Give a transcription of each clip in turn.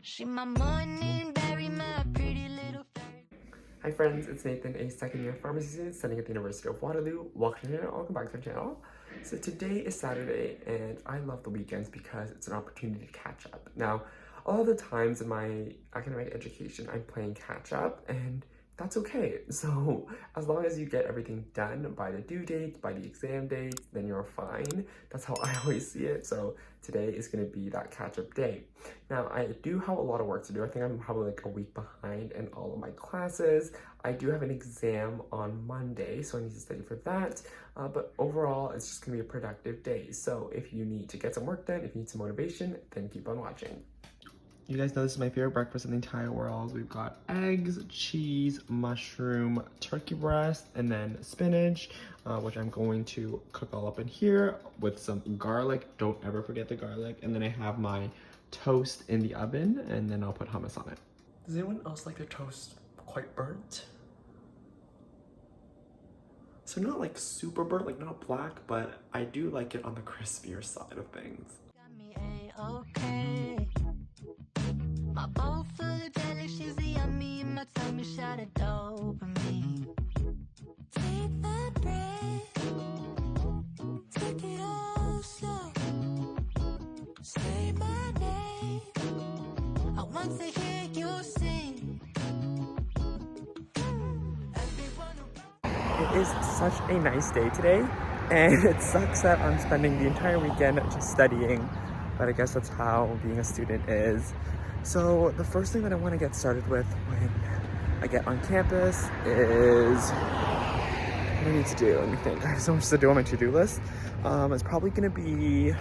She my morning berry, my pretty little fairy. Hi friends, it's Nathan, a second-year pharmacy student studying at the University of Waterloo. Welcome back to the channel. So today is Saturday, and I love the weekends because it's an opportunity to catch up. Now, a lot of the times in my academic education, I'm playing catch up, and that's okay. So as long as you get everything done by the due date, by the exam date, then you're fine. That's how I always see it. So today is going to be that catch-up day. Now, I do have a lot of work to do. I think I'm probably like a week behind in all of my classes. I do have an exam on Monday, so I need to study for that. But overall, it's just going to be a productive day. So if you need to get some work done, if you need some motivation, then keep on watching. You guys know this is my favorite breakfast in the entire world. We've got eggs, cheese, mushroom, turkey breast, and then spinach, which I'm going to cook all up in here with some garlic. Don't ever forget the garlic. And then I have my toast in the oven, and then I'll put hummus on it. Does anyone else like their toast quite burnt? So not like super burnt, like not black, but I do like it on the crispier side of things. Got me A-okay. My bowl full of jelly, she's a yummy, and my tummy shot of dopamine. Take the bread, take it all slow. Say my name, I want to hear you sing. It is such a nice day today, and it sucks that I'm spending the entire weekend just studying, but I guess that's how being a student is. So the first thing that I want to get started with when I get on campus is what I need to do. Let me think. I have so much to do on my to-do list. It's probably going to be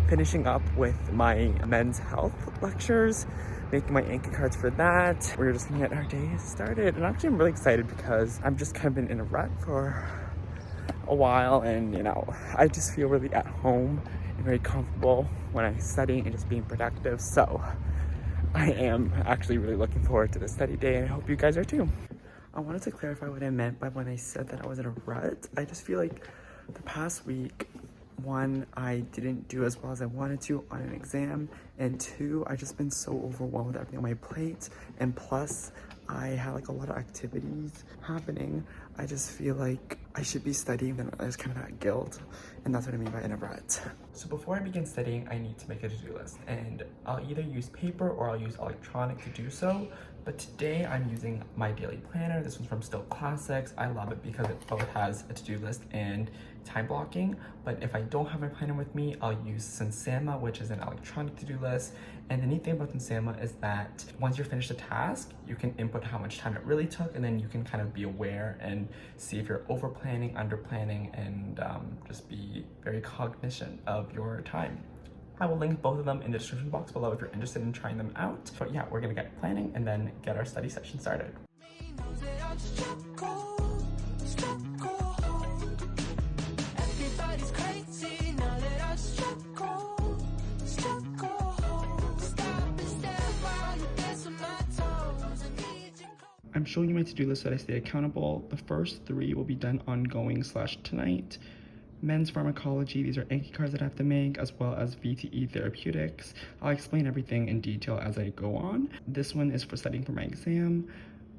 finishing up with my men's health lectures, making my Anki cards for that. We're just gonna get our day started. And actually I'm really excited because I've just kind of been in a rut for a while, and you know, I just feel really at home and very comfortable when I study and just being productive. So I am actually really looking forward to the study day, and I hope you guys are too. I wanted to clarify what I meant by when I said that I was in a rut. I just feel like the past week, one, I didn't do as well as I wanted to on an exam, and two, I've just been so overwhelmed with everything on my plate, and plus I had like a lot of activities happening. I just feel like I should be studying, and there's kind of that guilt, and that's what I mean by in a rut. So before I begin studying, I need to make a to-do list, and I'll either use paper or I'll use electronic to do so. But today I'm using my daily planner. This one's from Still Classics. I love it because it both has a to-do list and time blocking. But if I don't have my planner with me, I'll use Sensama, which is an electronic to-do list. And the neat thing about Sensama is that once you're finished a task, you can input how much time it really took, and then you can kind of be aware and see if you're over planning, under planning, and just be very cognizant of your time. I will link both of them in the description box below if you're interested in trying them out. But yeah, we're gonna get planning and then get our study session started. I'm showing you my to-do list so that I stay accountable. The first 3 will be done ongoing/tonight. Men's pharmacology, these are Anki cards that I have to make, as well as VTE therapeutics. I'll explain everything in detail as I go on. This one is for studying for my exam.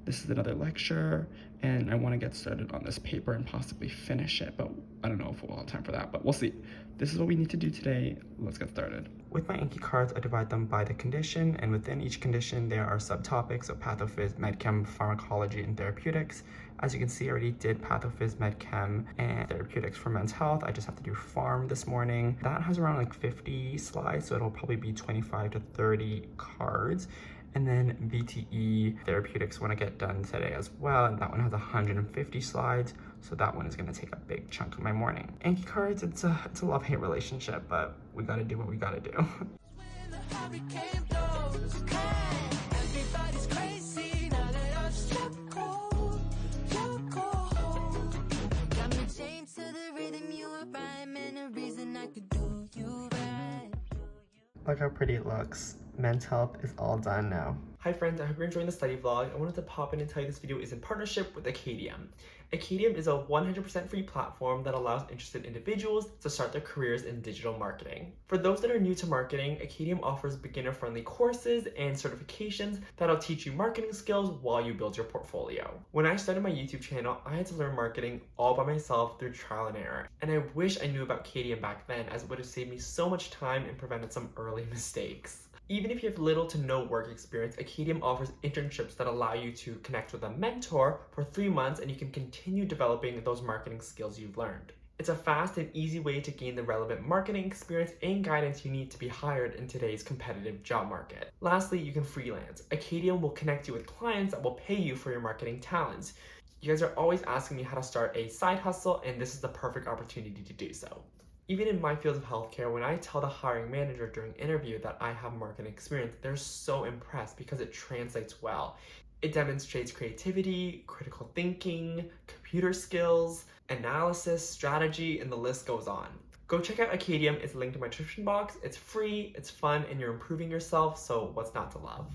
This is another lecture, and I want to get started on this paper and possibly finish it, but I don't know if we'll have time for that, but we'll see. This is what we need to do today. Let's get started. With my Anki cards, I divide them by the condition, and within each condition, there are subtopics of pathophys, medchem, pharmacology, and therapeutics. As you can see, I already did pathophys, medchem, and therapeutics for men's health. I just have to do pharm this morning. That has around like 50 slides, so it'll probably be 25 to 30 cards. And then VTE therapeutics want to get done today as well, and that one has 150 slides, so that one is going to take a big chunk of my morning. Anki cards, it's a love-hate relationship, but we gotta do what we gotta do. Look how pretty it looks. men's health is all done now. Hi friends, I hope you're enjoying the study vlog. I wanted to pop in and tell you this video is in partnership with Acadium. Acadium is a 100% free platform that allows interested individuals to start their careers in digital marketing. For those that are new to marketing, Acadium offers beginner-friendly courses and certifications that'll teach you marketing skills while you build your portfolio. When I started my YouTube channel, I had to learn marketing all by myself through trial and error, and I wish I knew about Acadium back then, as it would have saved me so much time and prevented some early mistakes. Even if you have little to no work experience, Acadium offers internships that allow you to connect with a mentor for 3 months, and you can continue developing those marketing skills you've learned. It's a fast and easy way to gain the relevant marketing experience and guidance you need to be hired in today's competitive job market. Lastly, you can freelance. Acadium will connect you with clients that will pay you for your marketing talents. You guys are always asking me how to start a side hustle, and this is the perfect opportunity to do so. Even in my field of healthcare, when I tell the hiring manager during interview that I have marketing experience, they're so impressed because it translates well. It demonstrates creativity, critical thinking, computer skills, analysis, strategy, and the list goes on. Go check out Acadium. It's linked in my description box. It's free, it's fun, and you're improving yourself, so what's not to love?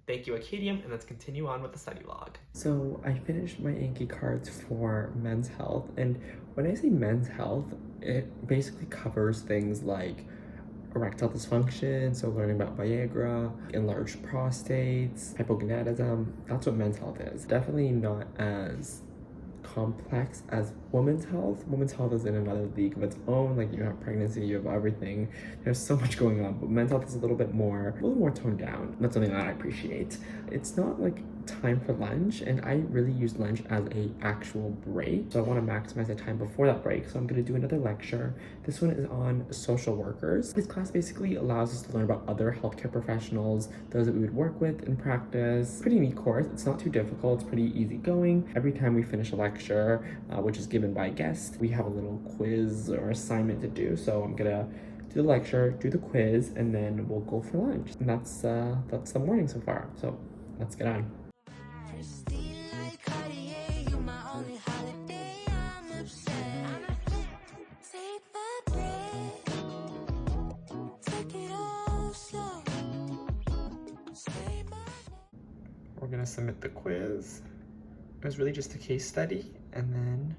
Thank you, Acadium, and let's continue on with the study log. So I finished my Anki cards for men's health, and when I say men's health, it basically covers things like erectile dysfunction, so learning about Viagra, enlarged prostates, hypogonadism. That's what men's health is. Definitely not as complex as women's health. Women's health is in another league of its own. Like, you have pregnancy, you have everything. There's so much going on, but men's health is a little more toned down. That's something that I appreciate. It's not like time for lunch, and I really use lunch as a actual break. So I want to maximize the time before that break. So I'm going to do another lecture. This one is on social workers. This class basically allows us to learn about other healthcare professionals, those that we would work with in practice. Pretty neat course. It's not too difficult. It's pretty easy going. Every time we finish a lecture, which is given by a guest, we have a little quiz or assignment to do. So I'm gonna do the lecture, do the quiz, and then we'll go for lunch. And that's the morning so far. So let's get on. We're gonna submit the quiz. It was really just a case study, and then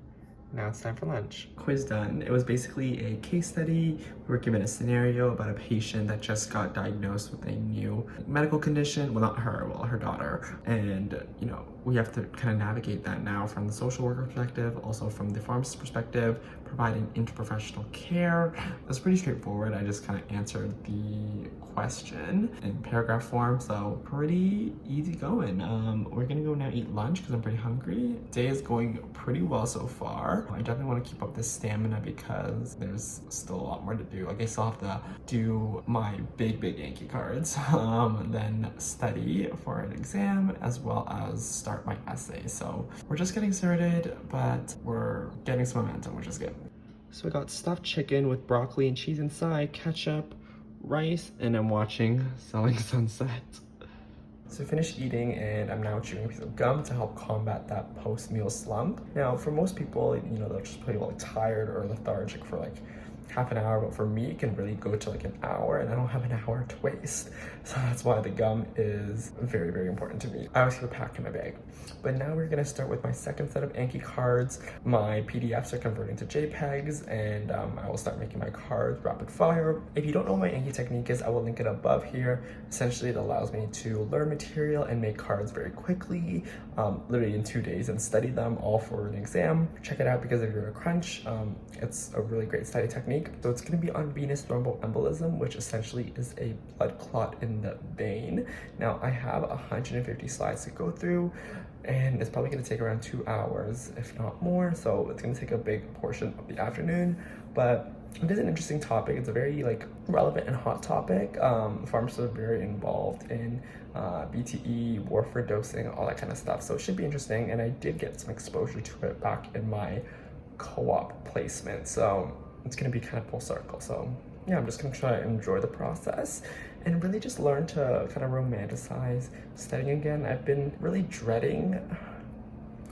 now it's time for lunch. Quiz done. It was basically a case study. We were given a scenario about a patient that just got diagnosed with a new medical condition. Well, not her, well, her daughter. And, you know, we have to kind of navigate that now from the social worker perspective, also from the pharmacist perspective, providing interprofessional care. It was pretty straightforward. I just kind of answered the question in paragraph form, so pretty easy going. We're gonna go now eat lunch because I'm pretty hungry. Day is going pretty well so far. I definitely want to keep up this stamina because there's still a lot more to do. Like, I still have to do my big Yankee cards, then study for an exam, as well as start my essay. So we're just getting started, but we're getting some momentum, which is good. So I got stuffed chicken with broccoli and cheese inside, ketchup, rice, and I'm watching Selling Sunset. So I finished eating, and I'm now chewing a piece of gum to help combat that post-meal slump. Now, for most people, you know, they'll just feel like tired or lethargic for like half an hour, but for me, it can really go to like an hour, and I don't have an hour to waste. So that's why the gum is very, very important to me. I always keep a pack in my bag. But now we're gonna start with my second set of Anki cards. My PDFs are converting to JPEGs, and I will start making my cards rapid fire. If you don't know what my Anki technique is, I will link it above here. Essentially, it allows me to learn material and make cards very quickly, literally in 2 days, and study them all for an exam. Check it out because if you're in a crunch, it's a really great study technique. So it's gonna be on venous thromboembolism, which essentially is a blood clot in the vein. Now, I have 150 slides to go through, and it's probably gonna take around 2 hours, if not more. So it's gonna take a big portion of the afternoon, but it is an interesting topic. It's a very like relevant and hot topic. Pharmacists are very involved in BTE, warfarin dosing, all that kind of stuff. So it should be interesting, and I did get some exposure to it back in my co-op placement. So it's gonna be kind of full circle. So yeah, I'm just gonna try to enjoy the process and really just learn to kind of romanticize studying again. I've been really dreading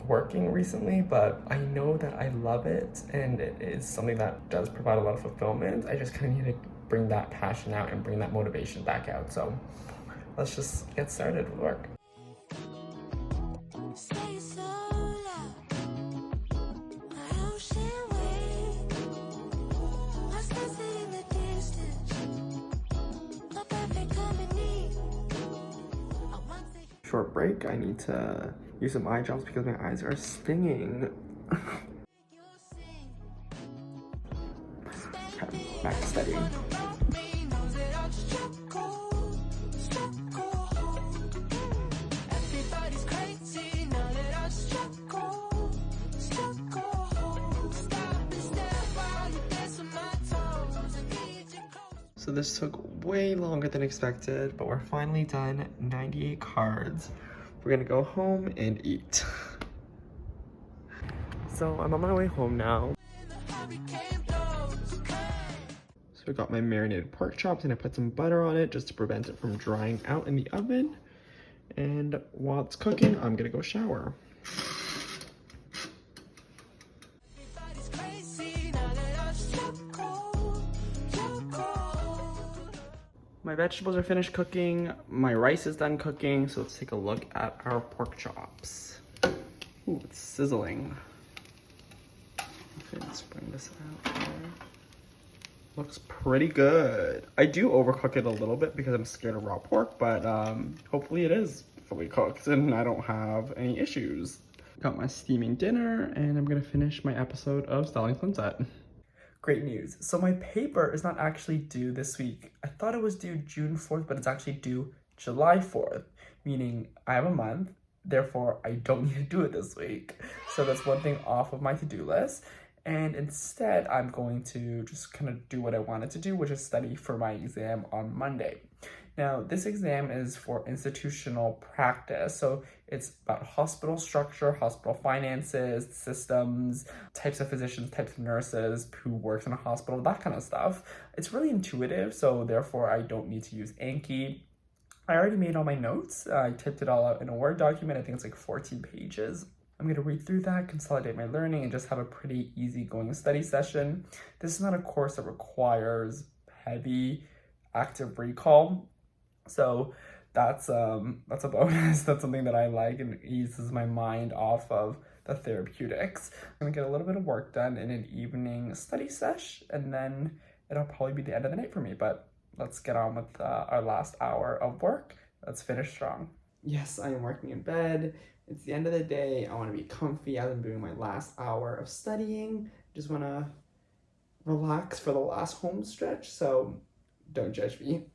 working recently, but I know that I love it, and it is something that does provide a lot of fulfillment. I just kind of need to bring that passion out and bring that motivation back out. So let's just get started with work. Stay so loud. My ocean wave. I sense it in the distance. A perfect harmony. I want to Short break. I need to use some eye drops because my eyes are stinging. you sing. Okay, back to studying. Everybody's crazy now that I struck gold. Stop and stare while you dance on my toes. I need you close. So this took way longer than expected, but we're finally done. 98 cards. We're gonna go home and eat. So I'm on my way home now. Hurricane blows. So I got my marinated pork chops and I put some butter on it just to prevent it from drying out in the oven. And while it's cooking, I'm gonna go shower. Everybody's crazy now that I struck gold. My vegetables are finished cooking. My rice is done cooking. So let's take a look at our pork chops. Ooh, it's sizzling. Okay, let's bring this out here. Looks pretty good. I do overcook it a little bit because I'm scared of raw pork, but hopefully it is fully cooked and I don't have any issues. Got my steaming dinner and I'm gonna finish my episode of Styling Sunset. Great news. So my paper is not actually due this week. I thought it was due June 4th, but it's actually due July 4th, meaning I have a month, therefore I don't need to do it this week. So that's one thing off of my to-do list. And instead, I'm going to just kind of do what I wanted to do, which is study for my exam on Monday. Now, this exam is for institutional practice. So it's about hospital structure, hospital finances, systems, types of physicians, types of nurses, who works in a hospital, that kind of stuff. It's really intuitive, so therefore I don't need to use Anki. I already made all my notes. I typed it all out in a Word document. I think it's like 14 pages. I'm going to read through that, consolidate my learning, and just have a pretty easygoing study session. This is not a course that requires heavy active recall, so that's a bonus. That's something that I like and eases my mind off of the therapeutics. I'm going to get a little bit of work done in an evening study sesh, and then it'll probably be the end of the night for me, but let's get on with our last hour of work. Let's finish strong. Yes, I am working in bed. It's the end of the day. I want to be comfy. I've been doing my last hour of studying. Just want to relax for the last home stretch, so don't judge me.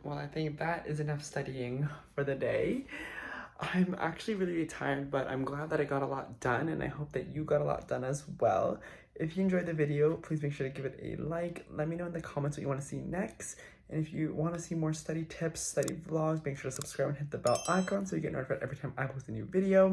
Well, I think that is enough studying for the day. I'm actually really tired, but I'm glad that I got a lot done, and I hope that you got a lot done as well. If you enjoyed the video, please make sure to give it a like. Let me know in the comments what you want to see next. And if you want to see more study tips, study vlogs, make sure to subscribe and hit the bell icon so you get notified every time I post a new video.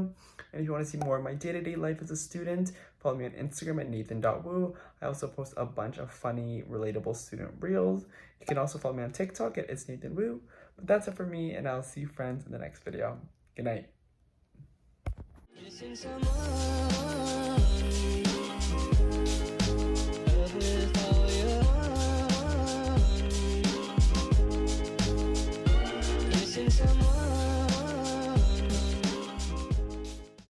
And if you want to see more of my day-to-day life as a student, follow me on Instagram at NathanWu. I also post a bunch of funny, relatable student reels. You can also follow me on TikTok at It's NathanWu. But that's it for me, and I'll see you friends in the next video. Good night. Missing someone. Someone